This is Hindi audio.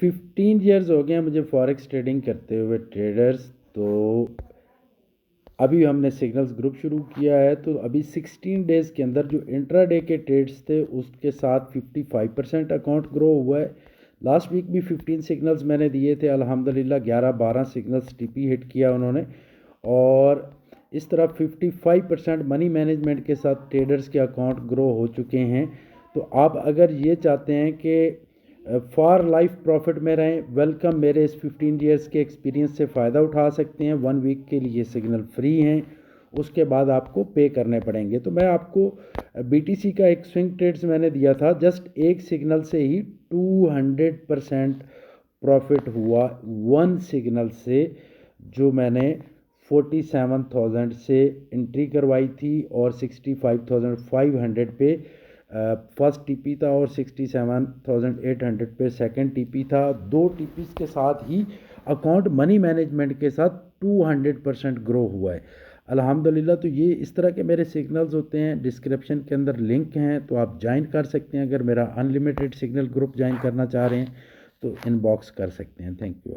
15 ईयर्स हो गए हैं मुझे फॉरेक्स ट्रेडिंग करते हुए ट्रेडर्स। तो अभी हमने सिग्नल्स ग्रुप शुरू किया है, तो अभी 16 डेज़ के अंदर जो इंट्राडे के ट्रेड्स थे उसके साथ 55% अकाउंट ग्रो हुआ है। लास्ट वीक भी 15 सिग्नल्स मैंने दिए थे, अल्हम्दुलिल्लाह 11-12 सिग्नल्स टीपी हिट किया उन्होंने। और इस तरह 55% मनी मैनेजमेंट के साथ ट्रेडर्स के अकाउंट ग्रो हो चुके हैं। तो आप अगर ये चाहते हैं कि फॉर लाइफ प्रॉफिट में रहें, वेलकम, मेरे इस 15 ईयर्स के एक्सपीरियंस से फ़ायदा उठा सकते हैं। 1 वीक के लिए सिग्नल फ्री हैं, उसके बाद आपको पे करने पड़ेंगे। तो मैं आपको बीटीसी का एक स्विंग ट्रेड्स मैंने दिया था, जस्ट एक सिग्नल से ही 200% प्रॉफिट हुआ। वन सिग्नल से जो मैंने 47,000 से एंट्री करवाई थी और 65,500 पे फर्स्ट टीपी था और 67,800 पे सेकंड टीपी था। दो टीपीज के साथ ही अकाउंट मनी मैनेजमेंट के साथ 200% ग्रो हुआ है अल्हम्दुलिल्लाह। तो ये इस तरह के मेरे सिग्नल्स होते हैं। डिस्क्रिप्शन के अंदर लिंक हैं, तो आप ज्वाइन कर सकते हैं। अगर मेरा अनलिमिटेड सिग्नल ग्रुप ज्वाइन करना चाह रहे हैं तो इनबॉक्स कर सकते हैं। Thank you.